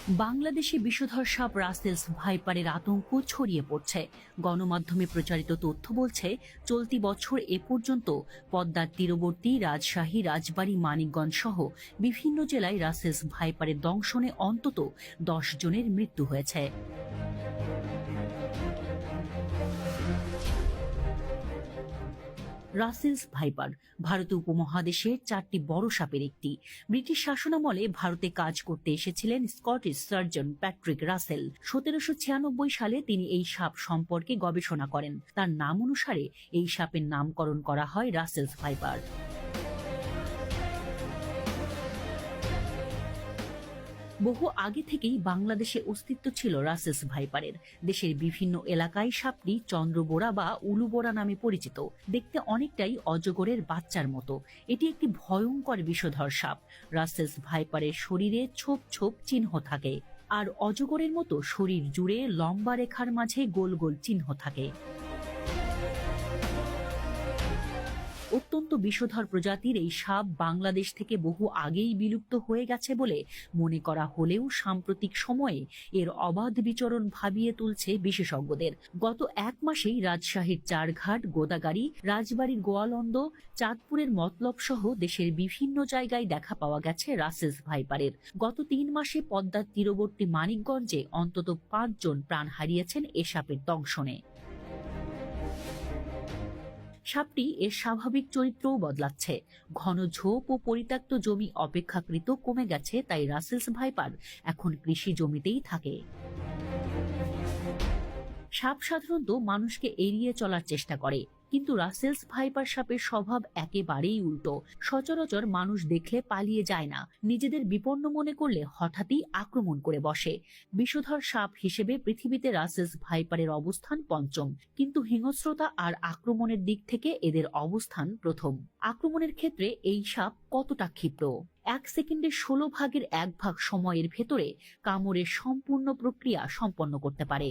বাংলাদেশে বিষধর সাপ রাসেলস ভাইপারের আতঙ্ক ছড়িয়ে পড়ছে। গণমাধ্যমে প্রচারিত তথ্য বলছে, চলতি বছর এ পর্যন্ত পদ্মার তীরবর্তী রাজশাহী, রাজবাড়ী, মানিকগঞ্জ সহ বিভিন্ন জেলায় রাসেলস ভাইপারের দংশনে অন্তত 10 জনের মৃত্যু হয়েছে। রাসেলস ভাইপার ভারত উপমহাদেশের 4টি বড় সাপের একটি। ব্রিটিশ শাসনামলে ভারতে কাজ করতে এসেছিলেন স্কটিশ সার্জন প্যাট্রিক রাসেল। 1796 সালে তিনি এই সাপ সম্পর্কে গবেষণা করেন। তার নাম অনুসারে এই সাপের নামকরণ করা হয় রাসেলস ভাইপার। বহু আগে থেকেই বাংলাদেশে অস্তিত্ব ছিল রাসেলস ভাইপারের। দেশের বিভিন্ন এলাকায় সাপটি চন্দ্রবোরা বা উলুবোরা নামে পরিচিত। দেখতে অনেকটাই অজগরের বাচ্চার মতো। এটি একটি ভয়ঙ্কর বিষধর সাপ। রাসেলস ভাইপারের শরীরে ছোপ ছোপ চিহ্ন থাকে, আর অজগরের মতো শরীর জুড়ে লম্বা রেখার মাঝে গোল গোল চিহ্ন থাকে। অত্যন্ত বিষধর প্রজাতির এই সাপ বাংলাদেশ থেকে বহু আগেই বিলুপ্ত হয়ে গেছে বলে মনে করা হলেও সাম্প্রতিক সময়ে এর অবাধ বিচরণ ভাবিয়ে তুলছে বিশেষজ্ঞদের। গত এক মাসেই রাজশাহীর চারঘাট, গোদাগাড়ী, রাজবাড়ীর গোয়ালন্দ, চাঁদপুরের মতলব সহ দেশের বিভিন্ন জায়গায় দেখা পাওয়া গেছে রাসেলস ভাইপারের। গত 3 মাসে পদ্মার তীরবর্তী মানিকগঞ্জে অন্তত 5 জন প্রাণ হারিয়েছেন এ সাপের দংশনে। সাপটি এর স্বাভাবিক চরিত্রও বদলাচ্ছে। ঘন ঝোপ ও পরিত্যক্ত জমি অপেক্ষাকৃত কমে গেছে, তাই রাসেলস ভাইপার এখন কৃষি জমিতেই থাকে। সাপ সাধারণত মানুষকে এড়িয়ে চলার চেষ্টা করে, কিন্তু রাসেলস ভাইপার সাপের স্বভাব একেবারেই উল্টো। সচরাচর মানুষ দেখলে পালিয়ে যায় না, নিজেদের বিপন্ন মনে করলে হঠাৎই আক্রমণ করে বসে। বিষধর সাপ হিসেবে পৃথিবীতে রাসেলস ভাইপারের অবস্থান 5ম, কিন্তু হিংস্রতা আর আক্রমণের দিক থেকে এদের অবস্থান 1ম। আক্রমণের ক্ষেত্রে এই সাপ কতটা ক্ষিপ্র! 1 সেকেন্ডের 16 ভাগের 1 ভাগ সময়ের ভেতরে কামড়ের সম্পূর্ণ প্রক্রিয়া সম্পন্ন করতে পারে।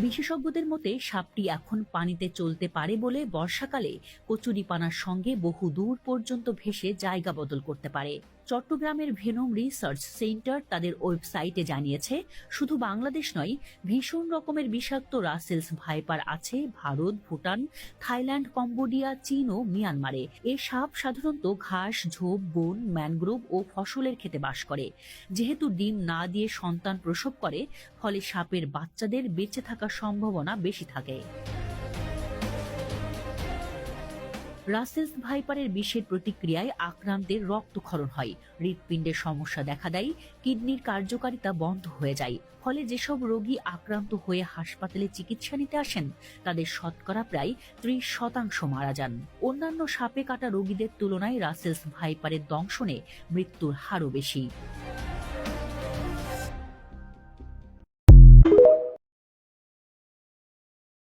বিশেষজ্ঞদের মতে সাপটি এখন পানিতে চলতে পারে বলে বর্ষাকালে কচুরিপানার সঙ্গে বহু দূর পর্যন্ত ভেসে জায়গা বদল করতে পারে। চট্টগ্রামের ভেনম রিসার্চ সেন্টার তাদের ওয়েবসাইটে জানিয়েছে, শুধু বাংলাদেশ নয়, ভীষণ রকমের বিষাক্ত রাসেলস ভাইপার আছে ভারত, ভুটান, থাইল্যান্ড, কম্বোডিয়া, চীন ও মিয়ানমারে। এ সাপ সাধারণত ঘাস, ঝোপ, বন, ম্যানগ্রোভ ও ফসলের ক্ষেতে বাস করে। যেহেতু ডিম না দিয়ে সন্তান প্রসব করে, ফলে সাপের বাচ্চাদের বেঁচে থাকার সম্ভাবনা বেশি থাকে। রাসেলস ভাইপারের বিষের প্রতিক্রিয়ায় আক্রান্তের রক্তক্ষরণ হয়, হৃৎপিণ্ডের সমস্যা দেখা দেয়, কিডনির কার্যকারিতা বন্ধ হয়ে যায়। ফলে যেসব রোগী আক্রান্ত হয়ে হাসপাতালে চিকিৎসা নিতে আসেন, তাদের শতকরা প্রায় 30% মারা যান। অন্যান্য সাপে কাটা রোগীদের তুলনায় রাসেলস ভাইপারের দংশনে মৃত্যুর হারও বেশি।